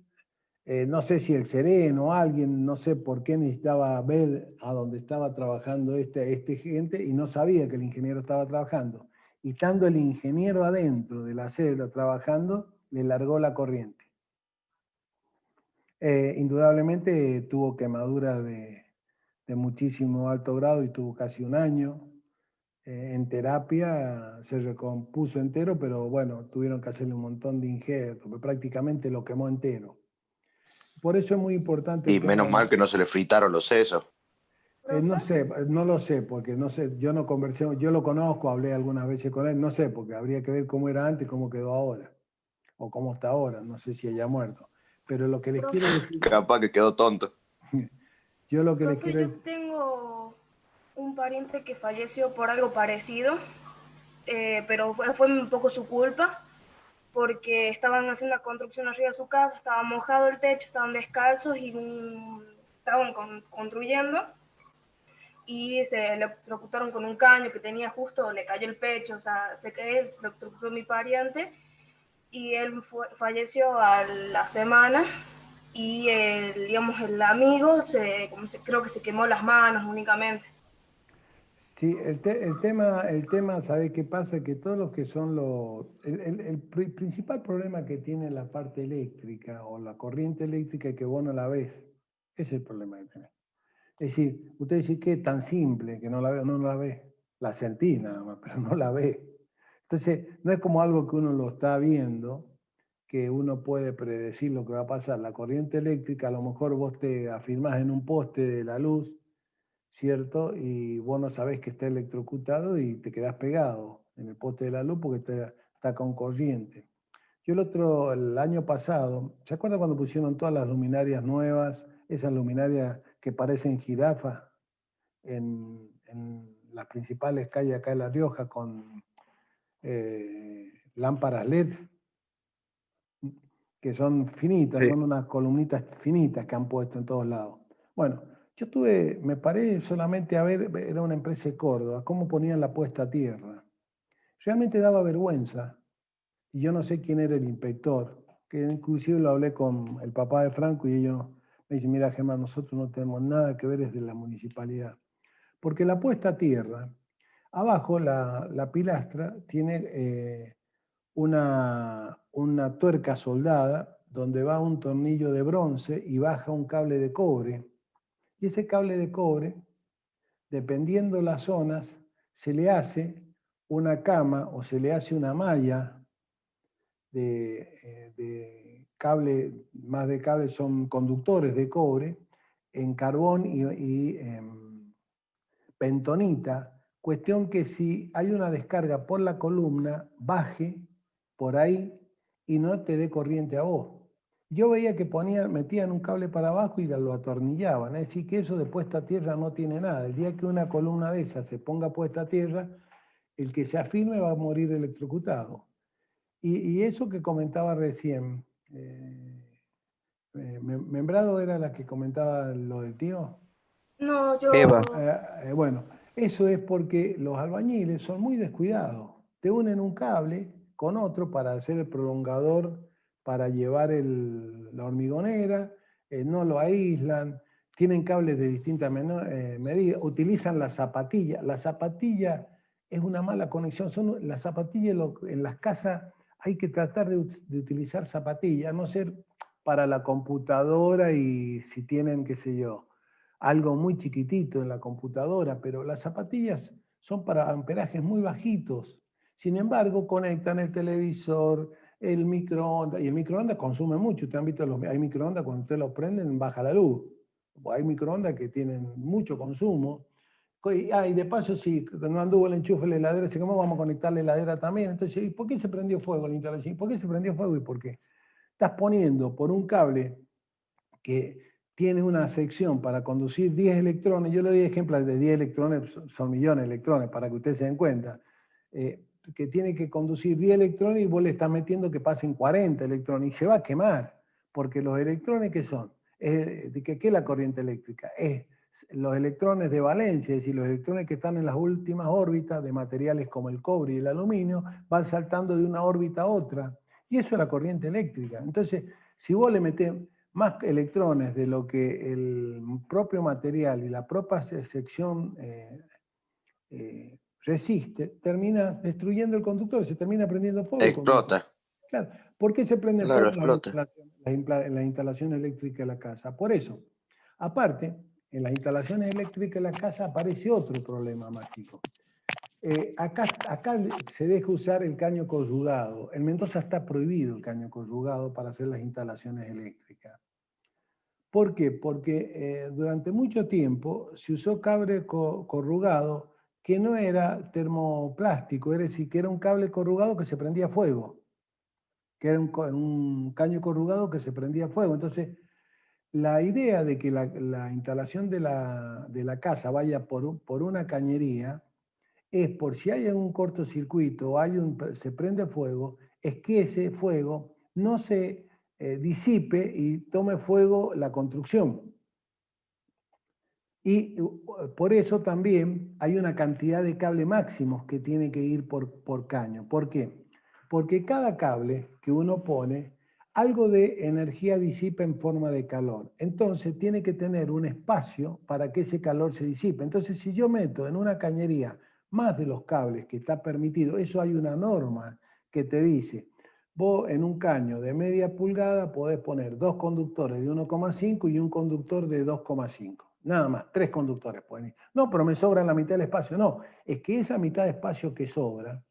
[SPEAKER 1] no sé si el sereno o alguien, no sé por qué necesitaba ver a dónde estaba trabajando este gente y no sabía que el ingeniero estaba trabajando. Y estando el ingeniero adentro de la celda trabajando, le largó la corriente. Indudablemente tuvo quemaduras de muchísimo alto grado y tuvo casi un año. En terapia se recompuso entero, pero bueno, tuvieron que hacerle un montón de injertos, prácticamente lo quemó entero. Por eso es muy importante el
[SPEAKER 2] Y
[SPEAKER 1] tema
[SPEAKER 2] menos mal que no se le fritaron los sesos.
[SPEAKER 1] no sé, no lo sé, porque no sé, yo no conversé, yo lo conozco, hablé algunas veces con él, no sé, porque habría que ver cómo era antes, cómo quedó ahora, o cómo está ahora, no sé si haya muerto. Pero lo que les quiero decir,
[SPEAKER 2] Capaz que quedó tonto.
[SPEAKER 1] yo lo que les
[SPEAKER 4] Profe,
[SPEAKER 1] quiero
[SPEAKER 4] yo
[SPEAKER 1] decir,
[SPEAKER 4] tengo un pariente que falleció por algo parecido, pero fue un poco su culpa, porque estaban haciendo una construcción arriba de su casa, estaba mojado el techo, estaban descalzos y estaban construyendo y se electrocutaron con un caño que tenía justo, le cayó el pecho, o sea, sé que él se electrocutó mi pariente y él falleció a la semana y digamos, el amigo creo que se quemó las manos únicamente.
[SPEAKER 1] sí, el tema, ¿sabe qué pasa? Que todos los que son el principal problema que tiene la parte eléctrica o la corriente eléctrica es que vos no la ves. Ese es el problema que tenés. Es decir, usted dice que es tan simple que no la ve, no la ve. La sentís nada más, pero no la ve. Entonces, no es como algo que uno lo está viendo, que uno puede predecir lo que va a pasar. La corriente eléctrica, a lo mejor vos te afirmás en un poste de la luz, ¿cierto? Y vos no sabés que está electrocutado y te quedás pegado en el poste de la luz porque está con corriente. Yo el año pasado, ¿se acuerdan cuando pusieron todas las luminarias nuevas, esas luminarias que parecen jirafas en las principales calles acá de La Rioja con lámparas LED, que son finitas,
[SPEAKER 2] Sí.
[SPEAKER 1] son unas columnitas finitas que han puesto en todos lados? Bueno, me paré solamente a ver, era una empresa de Córdoba, cómo ponían la puesta a tierra. Realmente daba vergüenza, y yo no sé quién era el inspector, que inclusive lo hablé con el papá de Franco y ellos me dicen, mira Germán, nosotros no tenemos nada que ver desde la municipalidad. Porque la puesta a tierra, abajo la pilastra tiene una tuerca soldada donde va un tornillo de bronce y baja un cable de cobre. Y ese cable de cobre, dependiendo las zonas, se le hace una cama o se le hace una malla de cable, más de cable son conductores de cobre, en carbón y en pentonita, cuestión que si hay una descarga por la columna, baje por ahí y no te dé corriente a vos. Yo veía que metían un cable para abajo y lo atornillaban. Es decir, que eso de puesta a tierra no tiene nada. El día que una columna de esas se ponga puesta a tierra, el que se afirme va a morir electrocutado. Y eso que comentaba recién, Membrado era la que comentaba lo del tío.
[SPEAKER 4] No, yo...
[SPEAKER 5] Eva.
[SPEAKER 1] Bueno, eso es porque los albañiles son muy descuidados. Te unen un cable con otro para hacer el prolongador, para llevar la hormigonera, no lo aíslan, tienen cables de distintas medidas, utilizan la zapatilla. La zapatilla es una mala conexión. Las zapatillas en las casas hay que tratar de utilizar zapatillas, a no ser para la computadora y si tienen, qué sé yo, algo muy chiquitito en la computadora, pero las zapatillas son para amperajes muy bajitos. Sin embargo, conectan el televisor, el microondas, y el microondas consume mucho. Ustedes han visto, hay microondas, cuando ustedes lo prenden, baja la luz. Hay microondas que tienen mucho consumo. Y de paso, si no anduvo el enchufe de la heladera, ¿cómo vamos a conectar la heladera también? Entonces, ¿y por qué se prendió fuego la instalación? ¿Por qué se prendió fuego y por qué? Estás poniendo por un cable que tiene una sección para conducir 10 electrones, yo le doy ejemplos de 10 electrones, son millones de electrones, para que ustedes se den cuenta, que tiene que conducir 10 electrones y vos le estás metiendo que pasen 40 electrones y se va a quemar, porque los electrones, ¿qué son? ¿Qué es la corriente eléctrica? Es los electrones de valencia, es decir, los electrones que están en las últimas órbitas de materiales como el cobre y el aluminio, van saltando de una órbita a otra, y eso es la corriente eléctrica. Entonces, si vos le metés más electrones de lo que el propio material y la propia sección resiste, terminas destruyendo el conductor, se termina prendiendo fuego el conductor.
[SPEAKER 2] Explota.
[SPEAKER 1] Claro. ¿Por qué se prende
[SPEAKER 2] Claro,
[SPEAKER 1] fuego
[SPEAKER 2] explota.
[SPEAKER 1] la instalación eléctrica de la casa? Por eso. Aparte, en las instalaciones eléctricas de la casa aparece otro problema más chico. Acá se deja usar el caño corrugado. En Mendoza está prohibido el caño corrugado para hacer las instalaciones eléctricas. ¿Por qué? Porque durante mucho tiempo se usó cable corrugado que no era termoplástico, es decir, que era un cable corrugado que se prendía a fuego, que era un caño corrugado que se prendía a fuego. Entonces, la idea de que la instalación de la casa vaya por una cañería es por si hay un cortocircuito o se prende fuego, es que ese fuego no se disipe y tome fuego la construcción. Y por eso también hay una cantidad de cable máximos que tiene que ir por caño. ¿Por qué? Porque cada cable que uno pone, algo de energía disipa en forma de calor. Entonces tiene que tener un espacio para que ese calor se disipe. Entonces si yo meto en una cañería más de los cables que está permitido, eso hay una norma que te dice, vos en un caño de media pulgada podés poner 2 conductores de 1,5 y un conductor de 2,5. Nada más, 3 conductores pueden ir. No, pero me sobra la mitad del espacio. No, es que esa mitad de espacio que sobra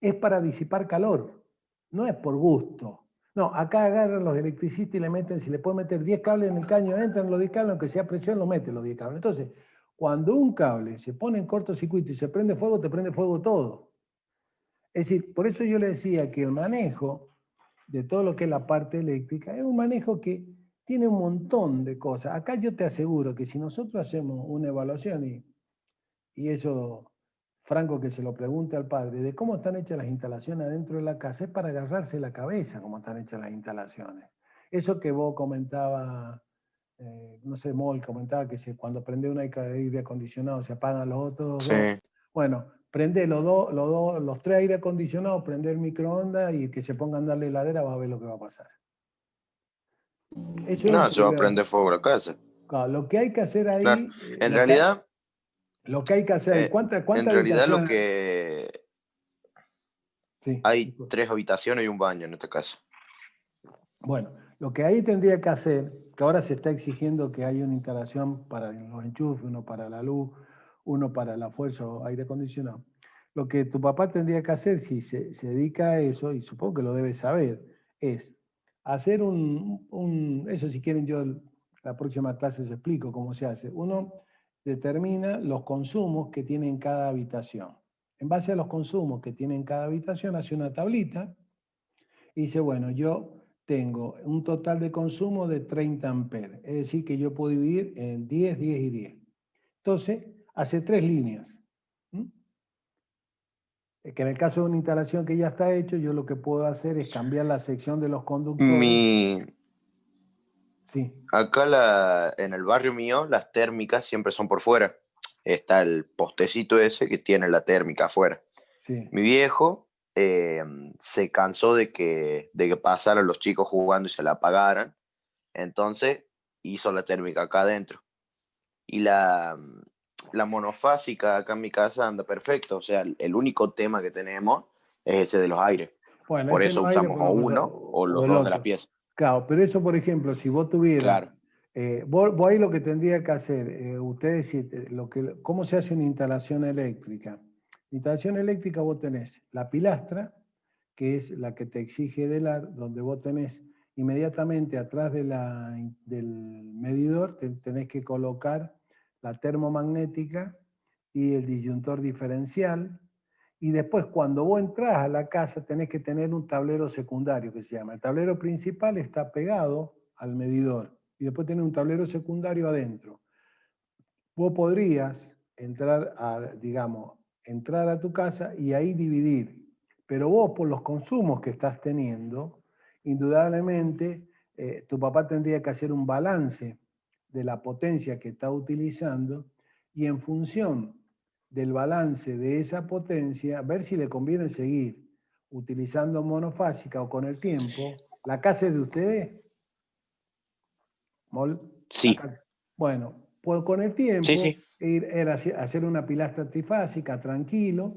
[SPEAKER 1] es para disipar calor, no es por gusto. No, acá agarran los electricistas y le meten, si le pueden meter 10 cables en el caño, entran los 10 cables, aunque sea presión, lo meten los 10 cables. Entonces, cuando un cable se pone en cortocircuito y se prende fuego, te prende fuego todo. Es decir, por eso yo le decía que el manejo de todo lo que es la parte eléctrica es un manejo que tiene un montón de cosas. Acá yo te aseguro que si nosotros hacemos una evaluación, y eso, Franco, que se lo pregunte al padre, de cómo están hechas las instalaciones adentro de la casa, es para agarrarse la cabeza cómo están hechas las instalaciones. Eso que vos comentabas, no sé, Mol comentaba que cuando prende un aire acondicionado se apagan los otros
[SPEAKER 2] Sí.
[SPEAKER 1] dos. Bueno, prende los 3 aire acondicionados, prende el microondas y que se pongan a darle heladera, va a ver lo que va a pasar. Eso es
[SPEAKER 2] No,
[SPEAKER 1] un
[SPEAKER 2] se va a
[SPEAKER 1] problema.
[SPEAKER 2] prender fuego la casa.
[SPEAKER 1] Claro, lo que hay que hacer ahí,
[SPEAKER 2] Claro. En realidad,
[SPEAKER 1] lo que hay que hacer ahí, ¿cuánta
[SPEAKER 2] en realidad lo
[SPEAKER 1] habitación?
[SPEAKER 2] que
[SPEAKER 1] Sí,
[SPEAKER 2] hay
[SPEAKER 1] disculpe.
[SPEAKER 2] 3 habitaciones y un baño en esta casa.
[SPEAKER 1] Bueno, lo que ahí tendría que hacer, que ahora se está exigiendo que haya una instalación para los enchufes, uno para la luz, uno para la fuerza o aire acondicionado. Lo que tu papá tendría que hacer, si se dedica a eso, y supongo que lo debe saber, es hacer eso si quieren yo la próxima clase les explico cómo se hace. Uno determina los consumos que tiene en cada habitación. En base a los consumos que tiene en cada habitación, hace una tablita y dice, bueno, yo tengo un total de consumo de 30 amperes. Es decir, que yo puedo dividir en 10, 10 y 10. Entonces, hace 3 líneas. Es que en el caso de una instalación que ya está hecho, yo lo que puedo hacer es cambiar la sección de los conductores. Sí.
[SPEAKER 2] Acá en el barrio mío, las térmicas siempre son por fuera. Está el postecito ese que tiene la térmica afuera.
[SPEAKER 1] Sí.
[SPEAKER 2] Mi viejo se cansó de que pasaran los chicos jugando y se la apagaran. Entonces hizo la térmica acá adentro. Y la monofásica acá en mi casa anda perfecto. O sea, el único tema que tenemos es ese de los aires.
[SPEAKER 1] Bueno,
[SPEAKER 2] Por
[SPEAKER 1] ese
[SPEAKER 2] eso
[SPEAKER 1] no aire,
[SPEAKER 2] usamos
[SPEAKER 1] pues
[SPEAKER 2] o
[SPEAKER 1] una cosa,
[SPEAKER 2] uno o los
[SPEAKER 1] el
[SPEAKER 2] dos de las
[SPEAKER 1] otro.
[SPEAKER 2] piezas.
[SPEAKER 1] Claro, pero eso, por ejemplo, si vos tuvieras,
[SPEAKER 2] Claro.
[SPEAKER 1] vos ahí lo que tendría que hacer, ustedes, ¿cómo se hace una instalación eléctrica? La instalación eléctrica vos tenés la pilastra, que es la que te exige DELAR, donde vos tenés inmediatamente atrás del medidor, tenés que colocar la termomagnética y el disyuntor diferencial. Y después, cuando vos entras a la casa, tenés que tener un tablero secundario que se llama. El tablero principal está pegado al medidor y después tenés un tablero secundario adentro. Vos podrías entrar a tu casa y ahí dividir. Pero vos, por los consumos que estás teniendo, indudablemente tu papá tendría que hacer un balance de la potencia que está utilizando y en función del balance de esa potencia, ver si le conviene seguir utilizando monofásica o con el tiempo. ¿La casa es de ustedes? ¿Mol?
[SPEAKER 2] Sí.
[SPEAKER 1] Bueno, pues con el tiempo,
[SPEAKER 2] Sí.
[SPEAKER 1] hacer una pilastra trifásica, tranquilo,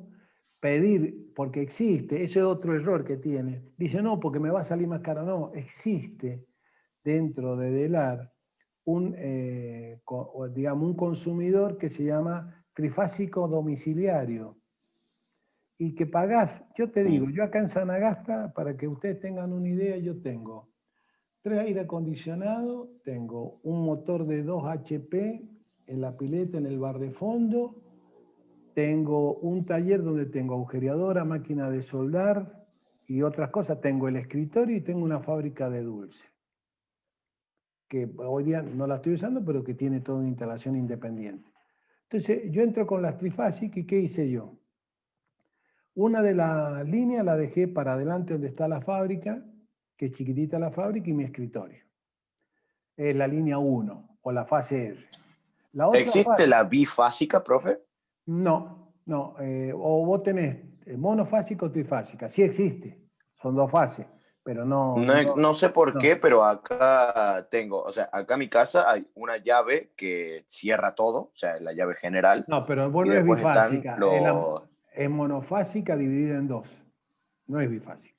[SPEAKER 1] pedir, porque existe, ese es otro error que tiene. Dice, no, porque me va a salir más caro. No, existe dentro de DELAR un consumidor que se llama trifásico domiciliario y que pagás, yo te digo, yo acá en Sanagasta, para que ustedes tengan una idea, yo tengo 3 aire acondicionados, tengo un motor de 2 HP en la pileta, en el barrefondo, tengo un taller donde tengo agujereadora, máquina de soldar y otras cosas, tengo el escritorio y tengo una fábrica de dulce, que hoy día no la estoy usando, pero que tiene toda una instalación independiente. Entonces, yo entro con las trifásicas y ¿qué hice yo? Una de las líneas la dejé para adelante donde está la fábrica, que es chiquitita la fábrica, y mi escritorio. Es la línea 1 o la fase R. La otra
[SPEAKER 2] ¿Existe la bifásica, profe?
[SPEAKER 1] No. O vos tenés monofásica o trifásica. Sí existe. Son 2 fases, pero
[SPEAKER 2] No sé por qué, pero acá tengo, o sea, acá en mi casa hay una llave que cierra todo, o sea, la llave general.
[SPEAKER 1] No, pero
[SPEAKER 2] Y
[SPEAKER 1] no es
[SPEAKER 2] después están
[SPEAKER 1] bifásica.
[SPEAKER 2] los...
[SPEAKER 1] Es monofásica dividida en 2. No es bifásica.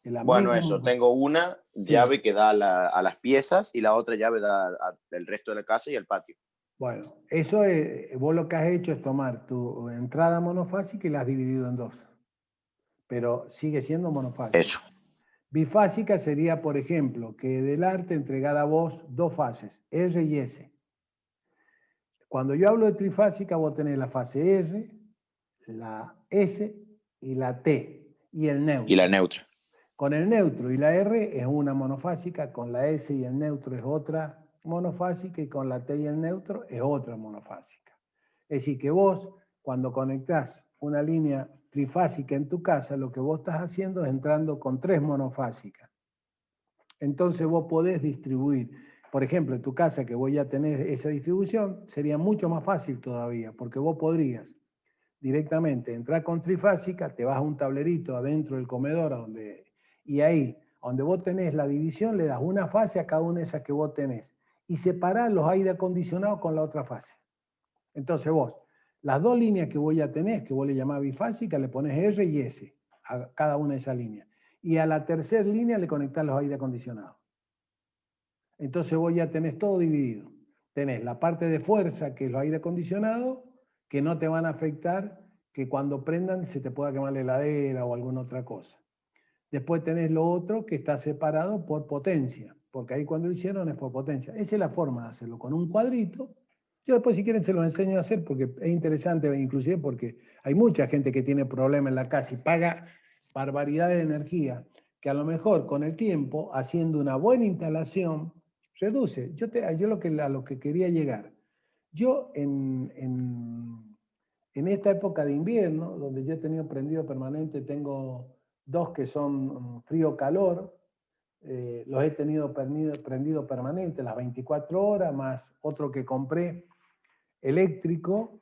[SPEAKER 1] Es la
[SPEAKER 2] Bueno,
[SPEAKER 1] misma
[SPEAKER 2] eso,
[SPEAKER 1] monofásica.
[SPEAKER 2] tengo una
[SPEAKER 1] Sí.
[SPEAKER 2] llave que da a las piezas y la otra llave da al resto de la casa y al patio.
[SPEAKER 1] Bueno, eso vos lo que has hecho es tomar tu entrada monofásica y la has dividido en 2. Pero sigue siendo monofásica.
[SPEAKER 2] Eso.
[SPEAKER 1] Bifásica sería, por ejemplo, que DELAR te entregara a vos 2 fases, R y S. Cuando yo hablo de trifásica, vos tenés la fase R, la S y la T, y el neutro.
[SPEAKER 2] Y la neutra.
[SPEAKER 1] Con el neutro y la R es una monofásica, con la S y el neutro es otra monofásica, y con la T y el neutro es otra monofásica. Es decir, que vos, cuando conectás una línea trifásica en tu casa, lo que vos estás haciendo es entrando con 3 monofásicas. Entonces vos podés distribuir. Por ejemplo, en tu casa, que vos ya tenés esa distribución, sería mucho más fácil todavía, porque vos podrías directamente entrar con trifásica, te vas a un tablerito adentro del comedor, y ahí, donde vos tenés la división, le das una fase a cada una de esas que vos tenés, y separás los aire acondicionados con la otra fase. Entonces vos, las 2 líneas que vos ya tenés, que vos le llamás bifásica, le pones R y S a cada una de esas líneas. Y a la tercera línea le conectás los aire acondicionados. Entonces vos ya tenés todo dividido. Tenés la parte de fuerza, que es los aire acondicionados, que no te van a afectar, que cuando prendan se te pueda quemar la heladera o alguna otra cosa. Después tenés lo otro que está separado por potencia, porque ahí cuando lo hicieron es por potencia. Esa es la forma de hacerlo, con un cuadrito. Yo después, si quieren, se los enseño a hacer, porque es interesante, inclusive porque hay mucha gente que tiene problemas en la casa y paga barbaridad de energía, que a lo mejor con el tiempo, haciendo una buena instalación, reduce. Yo a lo que quería llegar. Yo en esta época de invierno, donde yo he tenido prendido permanente, tengo dos que son frío-calor, los he tenido prendido permanente las 24 horas, más otro que compré eléctrico,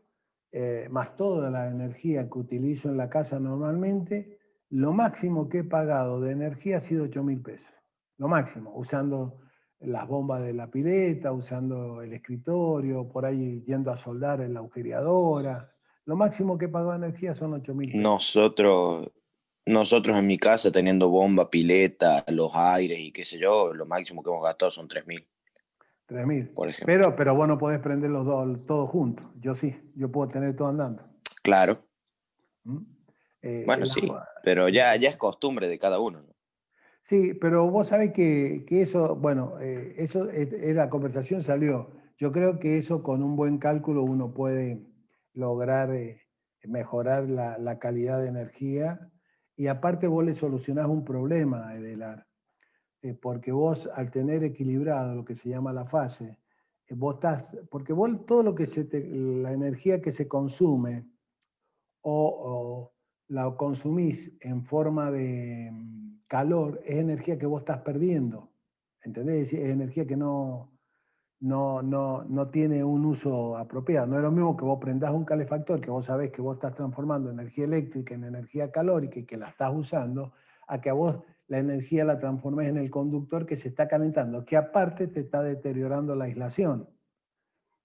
[SPEAKER 1] más toda la energía que utilizo en la casa normalmente. Lo máximo que he pagado de energía ha sido 8.000 pesos. Lo máximo, usando las bombas de la pileta, usando el escritorio, por ahí yendo a soldar en la agujereadora. Lo máximo que he pagado de energía son 8.000 pesos.
[SPEAKER 2] Nosotros en mi casa teniendo bomba, pileta, los aires y qué sé yo, lo máximo que hemos gastado son 3.000,
[SPEAKER 1] 3.000.
[SPEAKER 2] por ejemplo.
[SPEAKER 1] Pero vos no podés prender los dos todos juntos. Yo sí, yo puedo tener todo andando.
[SPEAKER 2] Claro,
[SPEAKER 1] ¿Mm?
[SPEAKER 2] bueno, sí, pero ya es costumbre de cada uno, ¿no?
[SPEAKER 1] Sí, pero vos sabés que eso, bueno, eso la conversación salió. Yo creo que eso con un buen cálculo uno puede lograr mejorar la calidad de energía y aparte vos le solucionás un problema, Edelar, porque vos al tener equilibrado lo que se llama la fase, vos estás, porque vos todo lo que la energía que se consume o la consumís en forma de calor, es energía que vos estás perdiendo. ¿Entendés? Es energía que no tiene un uso apropiado. No es lo mismo que vos prendás un calefactor, que vos sabés que vos estás transformando energía eléctrica en energía calórica y que la estás usando, a que a vos la energía la transformes en el conductor que se está calentando, que aparte te está deteriorando la aislación.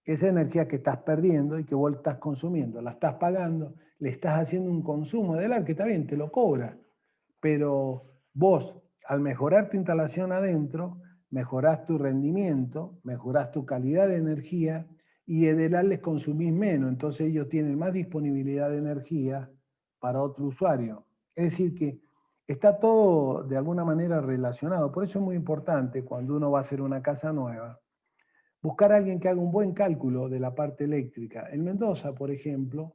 [SPEAKER 1] Esa energía que estás perdiendo y que vos estás consumiendo, la estás pagando, le estás haciendo un consumo del ar, que está bien, te lo cobra, pero vos, al mejorar tu instalación adentro, mejorás tu rendimiento, mejorás tu calidad de energía y Edelar les consumís menos, entonces ellos tienen más disponibilidad de energía para otro usuario. Es decir, que está todo de alguna manera relacionado, por eso es muy importante cuando uno va a hacer una casa nueva, buscar a alguien que haga un buen cálculo de la parte eléctrica. En Mendoza, por ejemplo,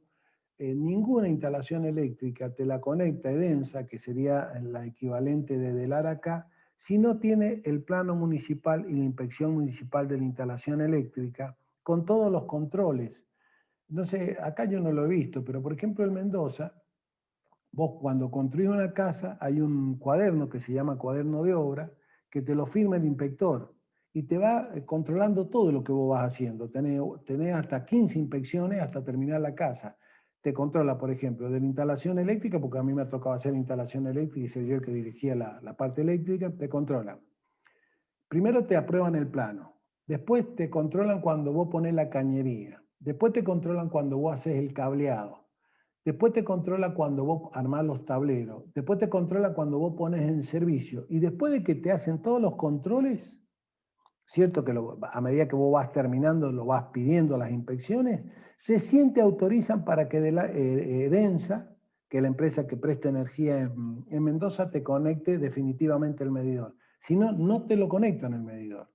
[SPEAKER 1] ninguna instalación eléctrica te la conecta EDENSA, que sería la equivalente de Delar acá, si no tiene el plano municipal y la inspección municipal de la instalación eléctrica, con todos los controles. No sé, acá yo no lo he visto, pero por ejemplo en Mendoza, vos cuando construís una casa hay un cuaderno que se llama cuaderno de obra, que te lo firma el inspector y te va controlando todo lo que vos vas haciendo. Tenés hasta 15 inspecciones hasta terminar la casa. Te controla, por ejemplo, de la instalación eléctrica, porque a mí me ha tocado hacer instalación eléctrica y soy yo el que dirigía la parte eléctrica, te controlan. Primero te aprueban el plano, después te controlan cuando vos pones la cañería, después te controlan cuando vos haces el cableado, después te controla cuando vos armás los tableros, después te controla cuando vos pones en servicio y después de que te hacen todos los controles, cierto que a medida que vos vas terminando, lo vas pidiendo las inspecciones, recién te autorizan para que EDENSA, que es la empresa que presta energía en Mendoza, te conecte definitivamente el medidor. Si no, no te lo conectan el medidor.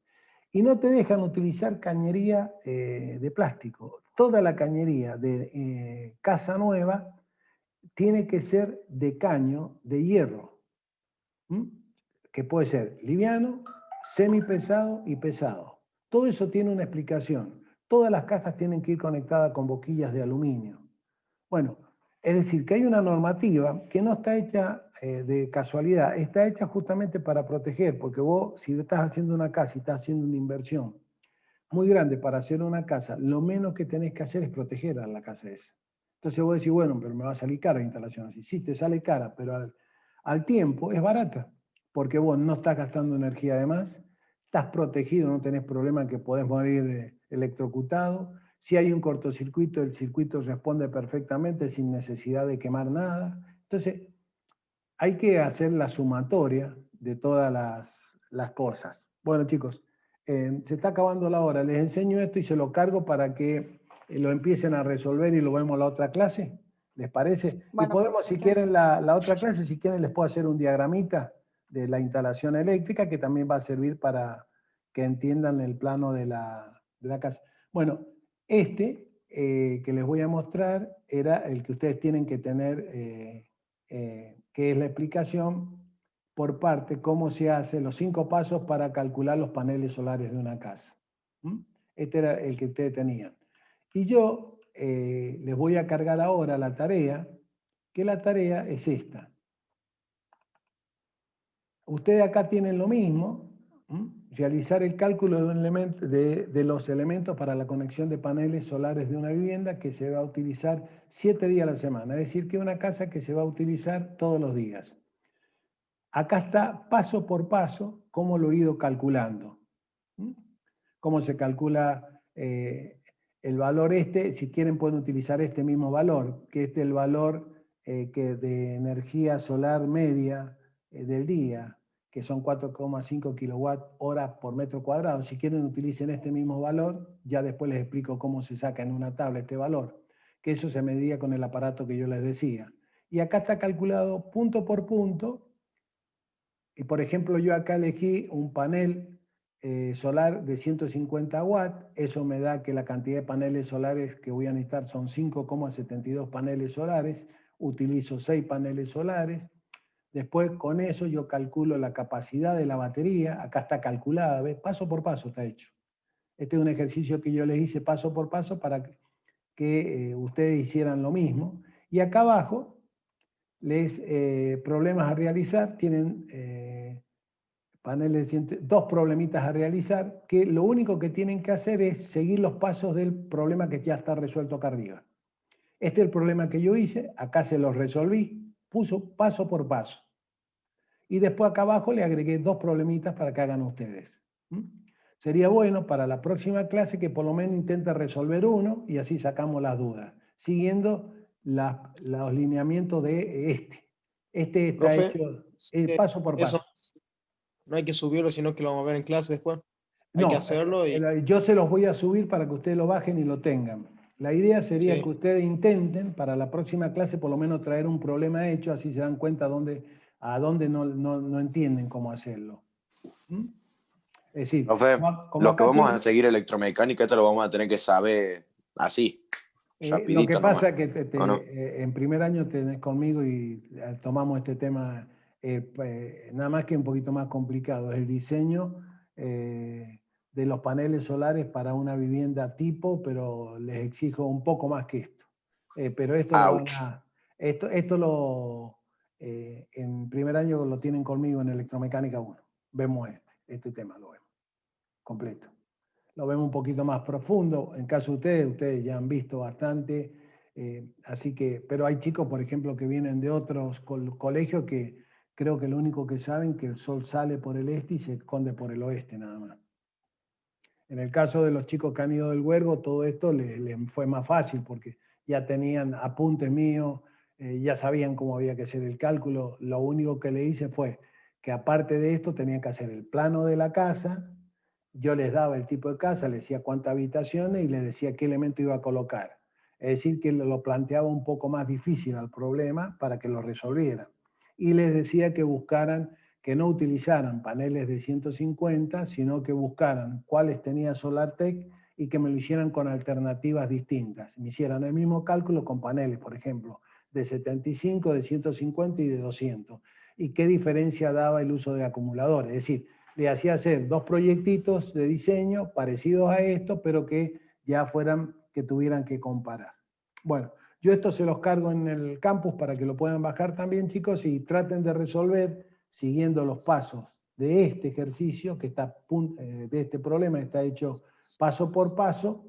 [SPEAKER 1] Y no te dejan utilizar cañería de plástico. Toda la cañería de casa nueva tiene que ser de caño de hierro, que puede ser liviano, semipesado y pesado. Todo eso tiene una explicación. Todas las cajas tienen que ir conectadas con boquillas de aluminio. Bueno, es decir, que hay una normativa que no está hecha de casualidad, está hecha justamente para proteger, porque vos, si estás haciendo una casa y estás haciendo una inversión muy grande para hacer una casa, lo menos que tenés que hacer es proteger a la casa esa. Entonces vos decís, bueno, pero me va a salir cara la instalación así. Sí, te sale cara, pero al tiempo es barata, porque vos no estás gastando energía de más, estás protegido, no tenés problema que podés morir electrocutado. Si hay un cortocircuito, el circuito responde perfectamente sin necesidad de quemar nada. Entonces, hay que hacer la sumatoria de todas las cosas. Bueno, chicos, se está acabando la hora. Les enseño esto y se lo cargo para que lo empiecen a resolver y lo vemos en la otra clase. ¿Les parece?
[SPEAKER 5] Bueno,
[SPEAKER 1] y podemos, si quieren, la otra clase, si quieren, les puedo hacer un diagramita de la instalación eléctrica que también va a servir para que entiendan el plano de la casa. Bueno, que les voy a mostrar era el que ustedes tienen que tener, que es la explicación por parte cómo se hace, los 5 pasos para calcular los paneles solares de una casa. Este era el que ustedes tenían. Y yo les voy a cargar ahora la tarea, que la tarea es esta. Ustedes acá tienen lo mismo, realizar el cálculo de, un elemento, de los elementos para la conexión de paneles solares de una vivienda que se va a utilizar 7 días a la semana, es decir, que una casa que se va a utilizar todos los días. Acá está paso por paso cómo lo he ido calculando. Cómo se calcula el valor este, si quieren pueden utilizar este mismo valor, que este es el valor que de energía solar media del día, que son 4,5 kWh por metro cuadrado. Si quieren utilicen este mismo valor, ya después les explico cómo se saca en una tabla este valor, que eso se medía con el aparato que yo les decía. Y acá está calculado punto por punto, y por ejemplo yo acá elegí un panel solar de 150 watts, eso me da que la cantidad de paneles solares que voy a necesitar son 5,72 paneles solares, utilizo 6 paneles solares, después con eso yo calculo la capacidad de la batería, acá está calculada, ¿ves? Paso por paso está hecho. Este es un ejercicio que yo les hice paso por paso para que ustedes hicieran lo mismo, y acá abajo les problemas a realizar, tienen paneles de 2 problemitas a realizar, que lo único que tienen que hacer es seguir los pasos del problema que ya está resuelto acá arriba. Este es el problema que yo hice, acá se los resolví, puso paso por paso. Y después acá abajo le agregué 2 problemitas para que hagan ustedes. Sería bueno para la próxima clase que por lo menos intenten resolver uno y así sacamos las dudas, siguiendo los lineamientos de este. Este está
[SPEAKER 3] Profe,
[SPEAKER 1] hecho paso por
[SPEAKER 3] eso
[SPEAKER 1] paso.
[SPEAKER 3] no hay que subirlo, sino que lo vamos a ver en clase después. Hay
[SPEAKER 1] No,
[SPEAKER 3] que hacerlo y...
[SPEAKER 1] yo se los voy a subir para que ustedes lo bajen y lo tengan. La idea sería
[SPEAKER 3] Sí.
[SPEAKER 1] que ustedes intenten para la próxima clase por lo menos traer un problema hecho, así se dan cuenta a dónde no entienden cómo hacerlo. Es decir,
[SPEAKER 2] Profe,
[SPEAKER 1] como
[SPEAKER 2] los que
[SPEAKER 1] acá
[SPEAKER 2] vamos a seguir electromecánica, esto lo vamos a tener que saber así,
[SPEAKER 1] lo que
[SPEAKER 2] rapidito
[SPEAKER 1] pasa
[SPEAKER 2] nomás.
[SPEAKER 1] es que
[SPEAKER 2] ¿O no?
[SPEAKER 1] en primer año tenés conmigo y tomamos este tema, nada más que un poquito más complicado, es el diseño de los paneles solares para una vivienda tipo, pero les exijo un poco más que esto. Pero esto lo van
[SPEAKER 2] Ouch.
[SPEAKER 1] en primer año lo tienen conmigo en electromecánica 1. Vemos este tema, lo vemos completo. Lo vemos un poquito más profundo. En caso de ustedes ya han visto bastante, así que, pero hay chicos, por ejemplo, que vienen de otros colegios que creo que lo único que saben que el sol sale por el este y se esconde por el oeste, nada más. En el caso de los chicos que han ido del Huergo, todo esto les fue más fácil porque ya tenían apuntes míos, ya sabían cómo había que hacer el cálculo. Lo único que le hice fue que aparte de esto tenían que hacer el plano de la casa. Yo les daba el tipo de casa, les decía cuántas habitaciones y les decía qué elemento iba a colocar. Es decir, que lo planteaba un poco más difícil al problema para que lo resolvieran. Y les decía que buscaran, que no utilizaran paneles de 150, sino que buscaran cuáles tenía SolarTech y que me lo hicieran con alternativas distintas. Me hicieran el mismo cálculo con paneles, por ejemplo, de 75, de 150 y de 200. Y qué diferencia daba el uso de acumuladores. Es decir, le hacía hacer 2 proyectitos de diseño parecidos a esto, pero que ya fueran, que tuvieran que comparar. Bueno, yo esto se los cargo en el campus para que lo puedan bajar también, chicos, y traten de resolver siguiendo los pasos de este ejercicio, que está, de este problema, está hecho paso por paso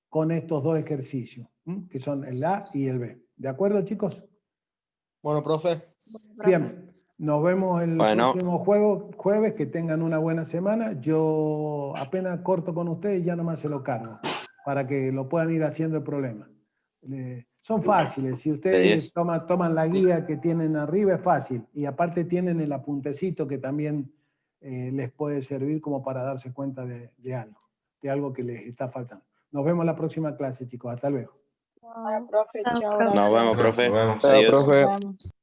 [SPEAKER 1] con estos 2 ejercicios, que son el A y el B. ¿De acuerdo, chicos?
[SPEAKER 3] Bueno, profe.
[SPEAKER 1] Bien. Nos vemos el
[SPEAKER 2] Bueno.
[SPEAKER 1] próximo jueves, que tengan una buena semana. Yo apenas corto con ustedes y ya nomás se lo cargo, para que lo puedan ir haciendo el problema. Son fáciles, si ustedes toman la guía que tienen arriba es fácil, y aparte tienen el apuntecito que también les puede servir como para darse cuenta de algo que les está faltando. Nos vemos la próxima clase, chicos. Hasta luego.
[SPEAKER 5] Profe, chao,
[SPEAKER 2] Nos vemos,
[SPEAKER 5] gracias.
[SPEAKER 2] profe.
[SPEAKER 6] Nos vemos.
[SPEAKER 2] Adiós.
[SPEAKER 6] Chao, profe.
[SPEAKER 5] Nos vemos.